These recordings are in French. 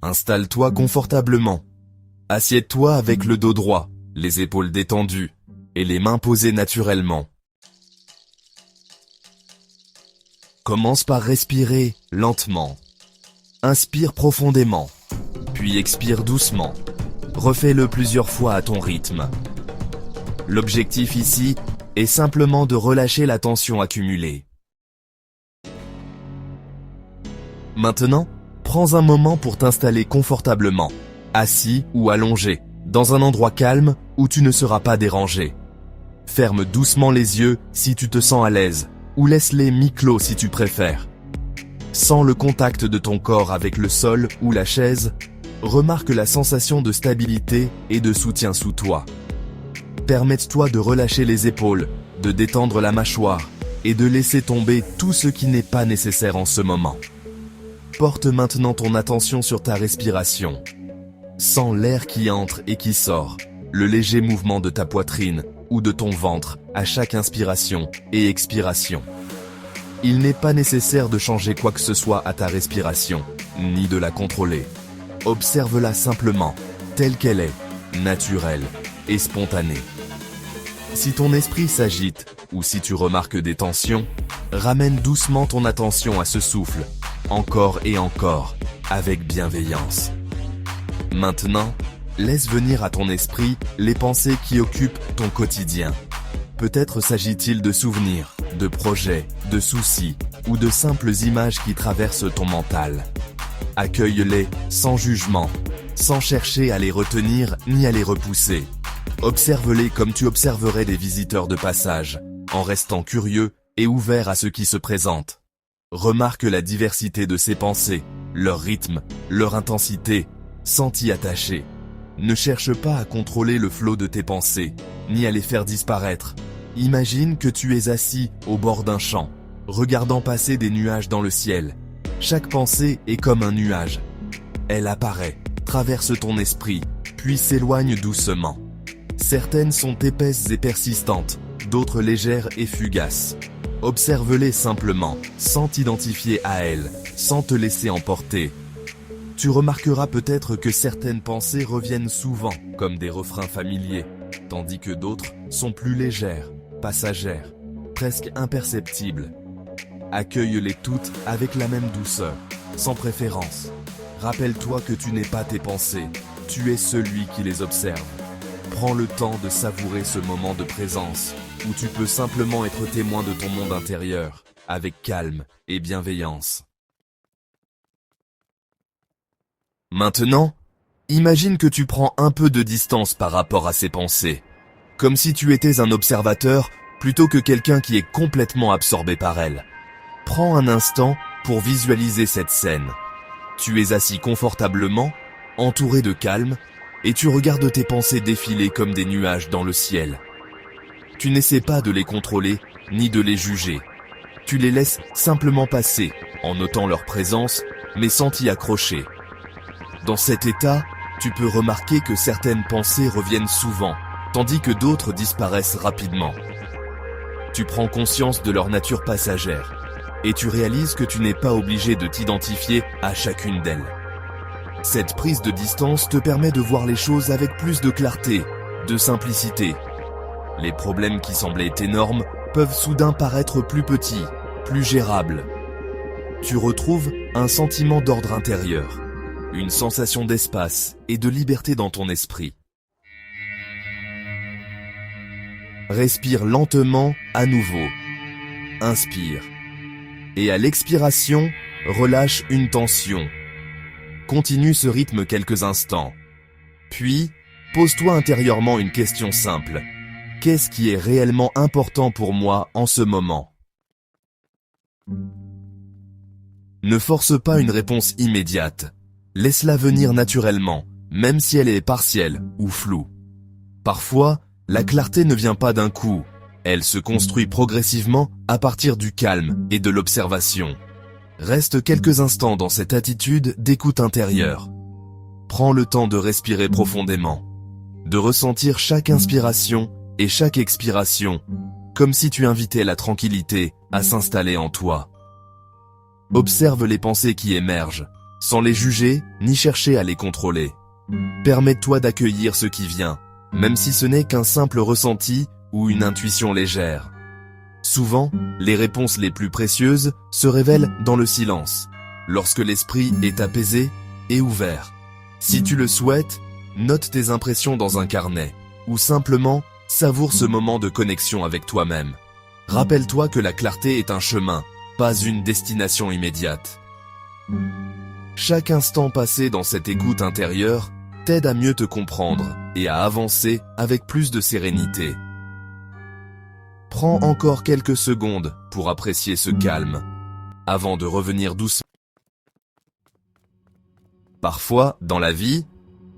Installe-toi confortablement. Assieds-toi avec le dos droit, les épaules détendues et les mains posées naturellement. Commence par respirer lentement. Inspire profondément, puis expire doucement. Refais-le plusieurs fois à ton rythme. L'objectif ici est simplement de relâcher la tension accumulée. Maintenant, prends un moment pour t'installer confortablement, assis ou allongé, dans un endroit calme où tu ne seras pas dérangé. Ferme doucement les yeux si tu te sens à l'aise, ou laisse-les mi-clos si tu préfères. Sens le contact de ton corps avec le sol ou la chaise. Remarque la sensation de stabilité et de soutien sous toi. Permette-toi de relâcher les épaules, de détendre la mâchoire et de laisser tomber tout ce qui n'est pas nécessaire en ce moment. Porte maintenant ton attention sur ta respiration. Sens l'air qui entre et qui sort, le léger mouvement de ta poitrine ou de ton ventre à chaque inspiration et expiration. Il n'est pas nécessaire de changer quoi que ce soit à ta respiration, ni de la contrôler. Observe-la simplement, telle qu'elle est, naturelle et spontanée. Si ton esprit s'agite ou si tu remarques des tensions, ramène doucement ton attention à ce souffle, encore et encore, avec bienveillance. Maintenant, laisse venir à ton esprit les pensées qui occupent ton quotidien. Peut-être s'agit-il de souvenirs, de projets, de soucis ou de simples images qui traversent ton mental. Accueille-les sans jugement, sans chercher à les retenir ni à les repousser. Observe-les comme tu observerais des visiteurs de passage, en restant curieux et ouvert à ce qui se présente. Remarque la diversité de ces pensées, leur rythme, leur intensité, sans t'y attacher. Ne cherche pas à contrôler le flot de tes pensées, ni à les faire disparaître. Imagine que tu es assis au bord d'un champ, regardant passer des nuages dans le ciel. Chaque pensée est comme un nuage. Elle apparaît, traverse ton esprit, puis s'éloigne doucement. Certaines sont épaisses et persistantes, d'autres légères et fugaces. Observe-les simplement, sans t'identifier à elles, sans te laisser emporter. Tu remarqueras peut-être que certaines pensées reviennent souvent, comme des refrains familiers, tandis que d'autres sont plus légères, passagères, presque imperceptibles. Accueille-les toutes avec la même douceur, sans préférence. Rappelle-toi que tu n'es pas tes pensées, tu es celui qui les observe. Prends le temps de savourer ce moment de présence, où tu peux simplement être témoin de ton monde intérieur, avec calme et bienveillance. Maintenant, imagine que tu prends un peu de distance par rapport à ces pensées, comme si tu étais un observateur plutôt que quelqu'un qui est complètement absorbé par elles. Prends un instant pour visualiser cette scène. Tu es assis confortablement, entouré de calme, et tu regardes tes pensées défiler comme des nuages dans le ciel. Tu n'essaies pas de les contrôler, ni de les juger. Tu les laisses simplement passer, en notant leur présence, mais sans t'y accrocher. Dans cet état, tu peux remarquer que certaines pensées reviennent souvent, tandis que d'autres disparaissent rapidement. Tu prends conscience de leur nature passagère, et tu réalises que tu n'es pas obligé de t'identifier à chacune d'elles. Cette prise de distance te permet de voir les choses avec plus de clarté, de simplicité. Les problèmes qui semblaient énormes peuvent soudain paraître plus petits, plus gérables. Tu retrouves un sentiment d'ordre intérieur, une sensation d'espace et de liberté dans ton esprit. Respire lentement à nouveau. Inspire. Et à l'expiration, relâche une tension. Continue ce rythme quelques instants. Puis, pose-toi intérieurement une question simple. Qu'est-ce qui est réellement important pour moi en ce moment ? Ne force pas une réponse immédiate. Laisse-la venir naturellement, même si elle est partielle ou floue. Parfois, la clarté ne vient pas d'un coup. Elle se construit progressivement à partir du calme et de l'observation. Reste quelques instants dans cette attitude d'écoute intérieure. Prends le temps de respirer profondément, de ressentir chaque inspiration et chaque expiration, comme si tu invitais la tranquillité à s'installer en toi. Observe les pensées qui émergent, sans les juger ni chercher à les contrôler. Permets-toi d'accueillir ce qui vient, même si ce n'est qu'un simple ressenti ou une intuition légère. Souvent, les réponses les plus précieuses se révèlent dans le silence, lorsque l'esprit est apaisé et ouvert. Si tu le souhaites, note tes impressions dans un carnet, ou simplement savoure ce moment de connexion avec toi-même. Rappelle-toi que la clarté est un chemin, pas une destination immédiate. Chaque instant passé dans cette écoute intérieure t'aide à mieux te comprendre et à avancer avec plus de sérénité. Prends encore quelques secondes pour apprécier ce calme, avant de revenir doucement. Parfois, dans la vie,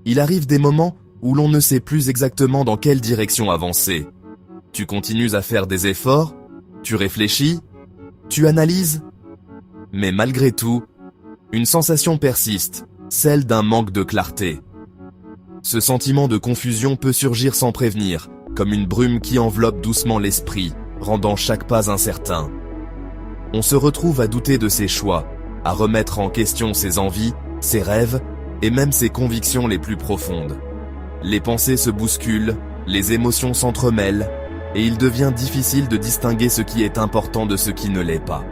il arrive des moments où l'on ne sait plus exactement dans quelle direction avancer. Tu continues à faire des efforts, tu réfléchis, tu analyses, mais malgré tout, une sensation persiste, celle d'un manque de clarté. Ce sentiment de confusion peut surgir sans prévenir, comme une brume qui enveloppe doucement l'esprit, rendant chaque pas incertain. On se retrouve à douter de ses choix, à remettre en question ses envies, ses rêves et même ses convictions les plus profondes. Les pensées se bousculent, les émotions s'entremêlent, et il devient difficile de distinguer ce qui est important de ce qui ne l'est pas.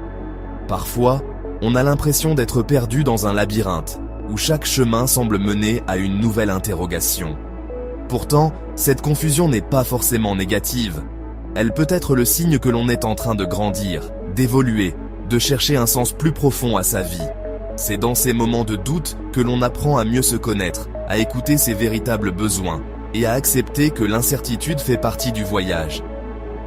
Parfois, on a l'impression d'être perdu dans un labyrinthe, où chaque chemin semble mener à une nouvelle interrogation. Pourtant, cette confusion n'est pas forcément négative. Elle peut être le signe que l'on est en train de grandir, d'évoluer, de chercher un sens plus profond à sa vie. C'est dans ces moments de doute que l'on apprend à mieux se connaître, à écouter ses véritables besoins, et à accepter que l'incertitude fait partie du voyage.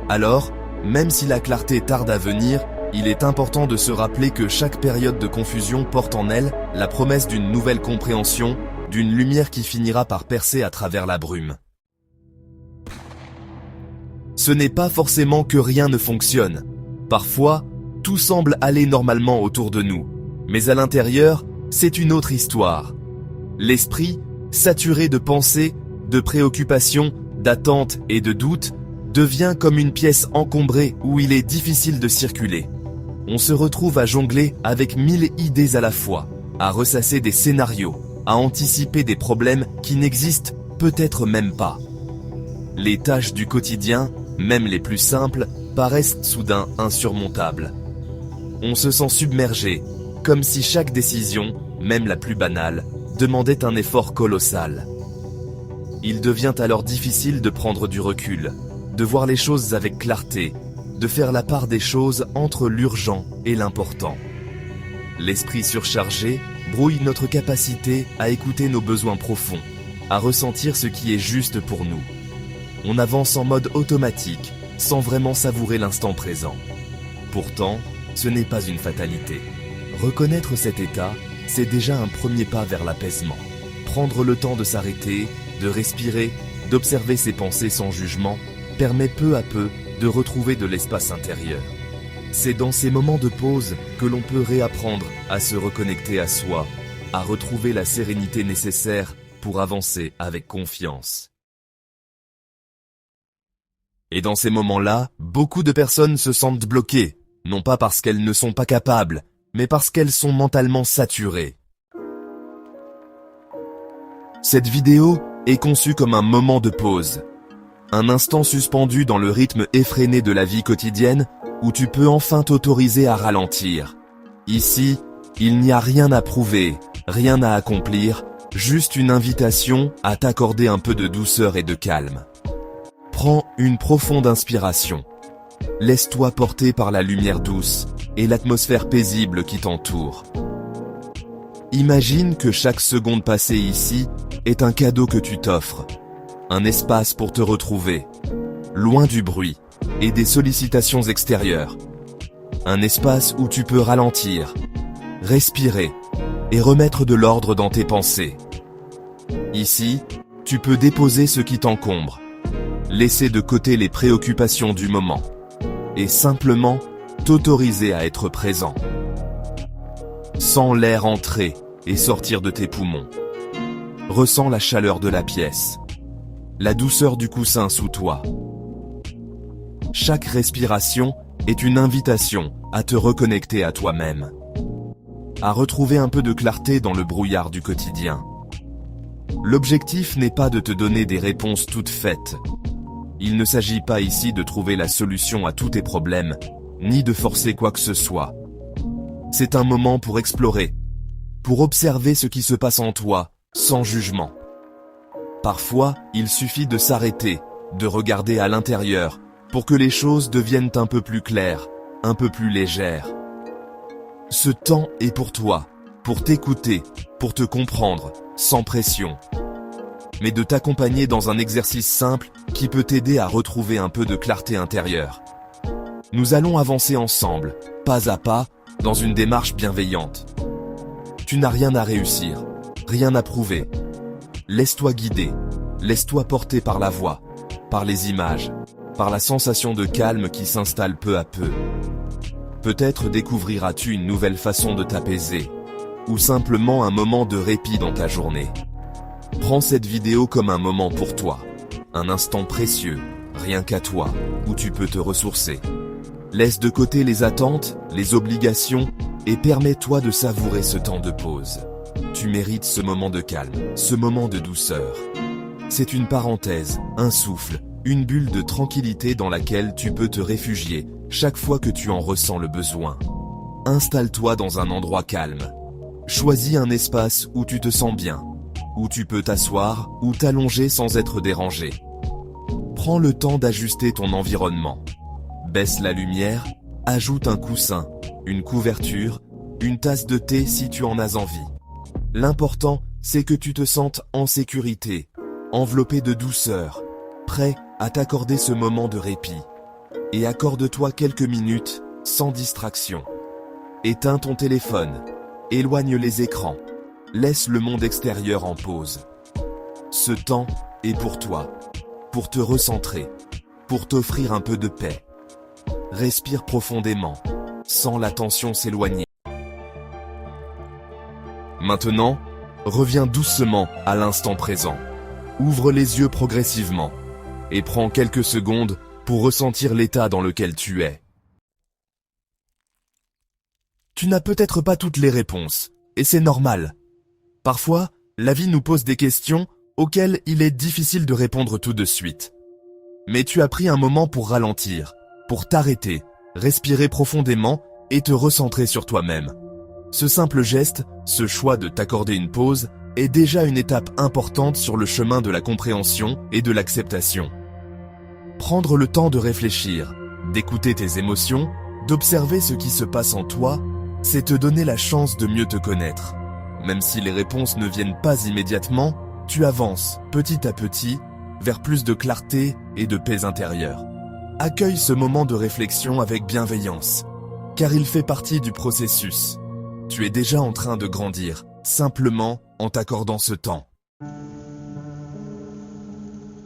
Alors, même si la clarté tarde à venir, il est important de se rappeler que chaque période de confusion porte en elle la promesse d'une nouvelle compréhension, d'une lumière qui finira par percer à travers la brume. Ce n'est pas forcément que rien ne fonctionne. Parfois, tout semble aller normalement autour de nous. Mais à l'intérieur, c'est une autre histoire. L'esprit, saturé de pensées, de préoccupations, d'attentes et de doutes, devient comme une pièce encombrée où il est difficile de circuler. On se retrouve à jongler avec 1000 idées à la fois, à ressasser des scénarios, à anticiper des problèmes qui n'existent peut-être même pas. Les tâches du quotidien, même les plus simples, paraissent soudain insurmontables. On se sent submergé, comme si chaque décision, même la plus banale, demandait un effort colossal. Il devient alors difficile de prendre du recul, de voir les choses avec clarté, de faire la part des choses entre l'urgent et l'important. L'esprit surchargé brouille notre capacité à écouter nos besoins profonds, à ressentir ce qui est juste pour nous. On avance en mode automatique, sans vraiment savourer l'instant présent. Pourtant, ce n'est pas une fatalité. Reconnaître cet état, c'est déjà un premier pas vers l'apaisement. Prendre le temps de s'arrêter, de respirer, d'observer ses pensées sans jugement, permet peu à peu de retrouver de l'espace intérieur. C'est dans ces moments de pause que l'on peut réapprendre à se reconnecter à soi, à retrouver la sérénité nécessaire pour avancer avec confiance. Et dans ces moments-là, beaucoup de personnes se sentent bloquées, non pas parce qu'elles ne sont pas capables, mais parce qu'elles sont mentalement saturées. Cette vidéo est conçue comme un moment de pause, un instant suspendu dans le rythme effréné de la vie quotidienne où tu peux enfin t'autoriser à ralentir. Ici, il n'y a rien à prouver, rien à accomplir, juste une invitation à t'accorder un peu de douceur et de calme. Prends une profonde inspiration. Laisse-toi porter par la lumière douce et l'atmosphère paisible qui t'entoure. Imagine que chaque seconde passée ici est un cadeau que tu t'offres, un espace pour te retrouver, loin du bruit et des sollicitations extérieures. Un espace où tu peux ralentir, respirer et remettre de l'ordre dans tes pensées. Ici, tu peux déposer ce qui t'encombre, laisser de côté les préoccupations du moment et simplement t'autoriser à être présent. Sens l'air entrer et sortir de tes poumons. Ressens la chaleur de la pièce, la douceur du coussin sous toi. Chaque respiration est une invitation à te reconnecter à toi-même. à retrouver un peu de clarté dans le brouillard du quotidien. L'objectif n'est pas de te donner des réponses toutes faites. Il ne s'agit pas ici de trouver la solution à tous tes problèmes, ni de forcer quoi que ce soit. C'est un moment pour explorer, pour observer ce qui se passe en toi, sans jugement. Parfois, il suffit de s'arrêter, de regarder à l'intérieur, pour que les choses deviennent un peu plus claires, un peu plus légères. Ce temps est pour toi, pour t'écouter, pour te comprendre, sans pression. Mais de t'accompagner dans un exercice simple qui peut t'aider à retrouver un peu de clarté intérieure. Nous allons avancer ensemble, pas à pas, dans une démarche bienveillante. Tu n'as rien à réussir, rien à prouver. Laisse-toi guider, laisse-toi porter par la voix, par les images, par la sensation de calme qui s'installe peu à peu. Peut-être découvriras-tu une nouvelle façon de t'apaiser, ou simplement un moment de répit dans ta journée. Prends cette vidéo comme un moment pour toi, un instant précieux, rien qu'à toi, où tu peux te ressourcer. Laisse de côté les attentes, les obligations, et permets-toi de savourer ce temps de pause. Tu mérites ce moment de calme, ce moment de douceur. C'est une parenthèse, un souffle, une bulle de tranquillité dans laquelle tu peux te réfugier chaque fois que tu en ressens le besoin. Installe-toi dans un endroit calme. Choisis un espace où tu te sens bien, où tu peux t'asseoir ou t'allonger sans être dérangé. Prends le temps d'ajuster ton environnement. Baisse la lumière, ajoute un coussin, une couverture, une tasse de thé si tu en as envie. L'important, c'est que tu te sentes en sécurité, enveloppé de douceur, prêt à t'accorder ce moment de répit. Et accorde-toi quelques minutes, sans distraction. Éteins ton téléphone, éloigne les écrans, laisse le monde extérieur en pause. Ce temps est pour toi, pour te recentrer, pour t'offrir un peu de paix. Respire profondément, sens la tension s'éloigner. Maintenant, reviens doucement à l'instant présent. Ouvre les yeux progressivement et prends quelques secondes pour ressentir l'état dans lequel tu es. Tu n'as peut-être pas toutes les réponses, et c'est normal. Parfois, la vie nous pose des questions auxquelles il est difficile de répondre tout de suite. Mais tu as pris un moment pour ralentir, pour t'arrêter, respirer profondément et te recentrer sur toi-même. Ce simple geste, ce choix de t'accorder une pause, est déjà une étape importante sur le chemin de la compréhension et de l'acceptation. Prendre le temps de réfléchir, d'écouter tes émotions, d'observer ce qui se passe en toi, c'est te donner la chance de mieux te connaître. Même si les réponses ne viennent pas immédiatement, tu avances, petit à petit, vers plus de clarté et de paix intérieure. Accueille ce moment de réflexion avec bienveillance, car il fait partie du processus. Tu es déjà en train de grandir, simplement en t'accordant ce temps.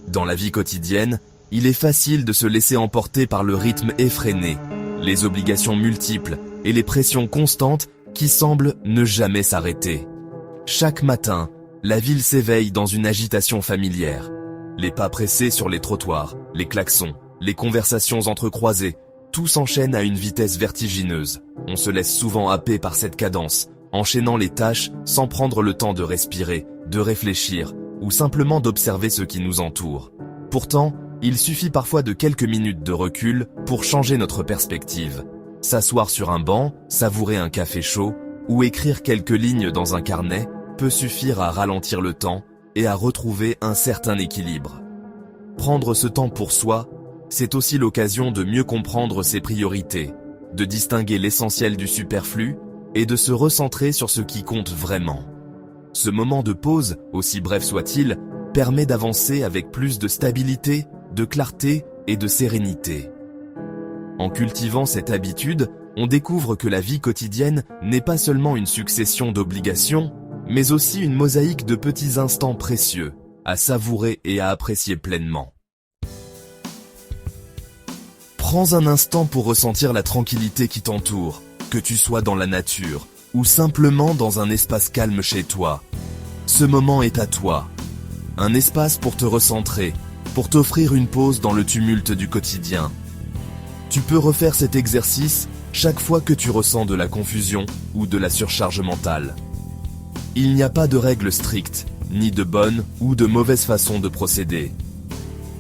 Dans la vie quotidienne, il est facile de se laisser emporter par le rythme effréné, les obligations multiples et les pressions constantes qui semblent ne jamais s'arrêter. Chaque matin, la ville s'éveille dans une agitation familière. Les pas pressés sur les trottoirs, les klaxons, les conversations entrecroisées, tout s'enchaîne à une vitesse vertigineuse. On se laisse souvent happer par cette cadence, enchaînant les tâches sans prendre le temps de respirer, de réfléchir ou simplement d'observer ce qui nous entoure. Pourtant, il suffit parfois de quelques minutes de recul pour changer notre perspective. S'asseoir sur un banc, savourer un café chaud ou écrire quelques lignes dans un carnet peut suffire à ralentir le temps et à retrouver un certain équilibre. Prendre ce temps pour soi, c'est aussi l'occasion de mieux comprendre ses priorités, de distinguer l'essentiel du superflu et de se recentrer sur ce qui compte vraiment. Ce moment de pause, aussi bref soit-il, permet d'avancer avec plus de stabilité, de clarté et de sérénité. En cultivant cette habitude, on découvre que la vie quotidienne n'est pas seulement une succession d'obligations, mais aussi une mosaïque de petits instants précieux, à savourer et à apprécier pleinement. Prends un instant pour ressentir la tranquillité qui t'entoure, que tu sois dans la nature ou simplement dans un espace calme chez toi. Ce moment est à toi. Un espace pour te recentrer, pour t'offrir une pause dans le tumulte du quotidien. Tu peux refaire cet exercice chaque fois que tu ressens de la confusion ou de la surcharge mentale. Il n'y a pas de règle stricte, ni de bonne ou de mauvaise façon de procéder.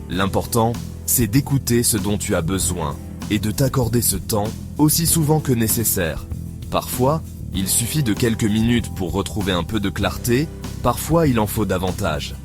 L'important, c'est d'écouter ce dont tu as besoin et de t'accorder ce temps aussi souvent que nécessaire. Parfois, il suffit de quelques minutes pour retrouver un peu de clarté, parfois il en faut davantage.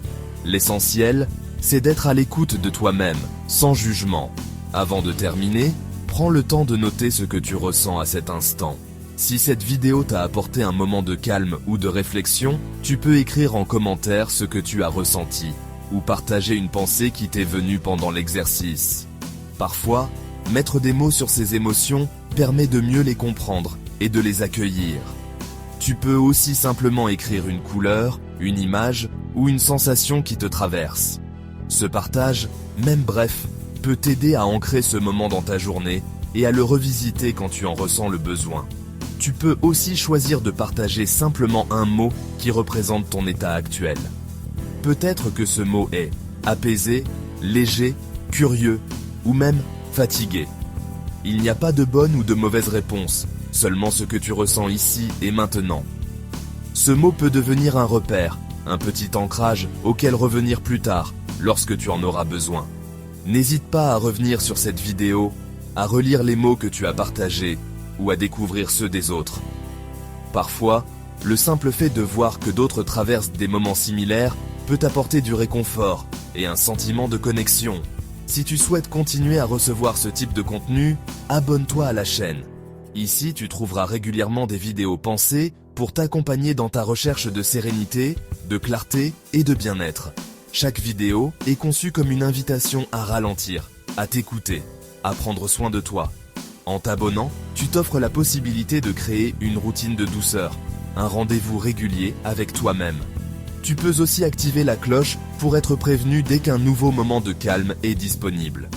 L'essentiel, c'est d'être à l'écoute de toi-même, sans jugement. Avant de terminer, prends le temps de noter ce que tu ressens à cet instant. Si cette vidéo t'a apporté un moment de calme ou de réflexion, tu peux écrire en commentaire ce que tu as ressenti, ou partager une pensée qui t'est venue pendant l'exercice. Parfois, mettre des mots sur ces émotions permet de mieux les comprendre et de les accueillir. Tu peux aussi simplement écrire une couleur, une image ou une sensation qui te traverse. Ce partage, même bref, peut t'aider à ancrer ce moment dans ta journée et à le revisiter quand tu en ressens le besoin. Tu peux aussi choisir de partager simplement un mot qui représente ton état actuel. Peut-être que ce mot est apaisé, léger, curieux ou même fatigué. Il n'y a pas de bonne ou de mauvaise réponse, seulement ce que tu ressens ici et maintenant. Ce mot peut devenir un repère, un petit ancrage auquel revenir plus tard, lorsque tu en auras besoin. N'hésite pas à revenir sur cette vidéo, à relire les mots que tu as partagés ou à découvrir ceux des autres. Parfois, le simple fait de voir que d'autres traversent des moments similaires peut apporter du réconfort et un sentiment de connexion. Si tu souhaites continuer à recevoir ce type de contenu, abonne-toi à la chaîne. Ici, tu trouveras régulièrement des vidéos pensées pour t'accompagner dans ta recherche de sérénité, de clarté et de bien-être. Chaque vidéo est conçue comme une invitation à ralentir, à t'écouter, à prendre soin de toi. En t'abonnant, tu t'offres la possibilité de créer une routine de douceur, un rendez-vous régulier avec toi-même. Tu peux aussi activer la cloche pour être prévenu dès qu'un nouveau moment de calme est disponible.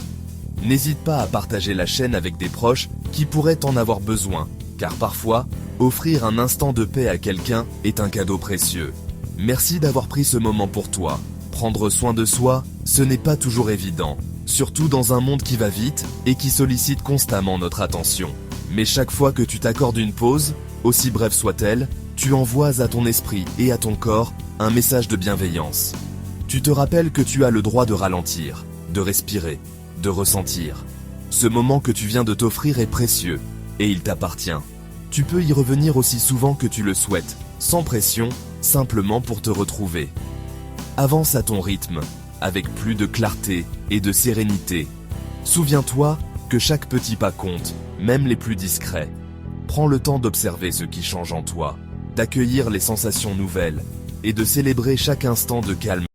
N'hésite pas à partager la chaîne avec des proches qui pourraient en avoir besoin, car parfois, offrir un instant de paix à quelqu'un est un cadeau précieux. Merci d'avoir pris ce moment pour toi. Prendre soin de soi, ce n'est pas toujours évident, surtout dans un monde qui va vite et qui sollicite constamment notre attention. Mais chaque fois que tu t'accordes une pause, aussi brève soit-elle, tu envoies à ton esprit et à ton corps un message de bienveillance. Tu te rappelles que tu as le droit de ralentir, de respirer, de ressentir. Ce moment que tu viens de t'offrir est précieux et il t'appartient. Tu peux y revenir aussi souvent que tu le souhaites, sans pression, simplement pour te retrouver. Avance à ton rythme, avec plus de clarté et de sérénité. Souviens-toi que chaque petit pas compte, même les plus discrets. Prends le temps d'observer ce qui change en toi, d'accueillir les sensations nouvelles et de célébrer chaque instant de calme.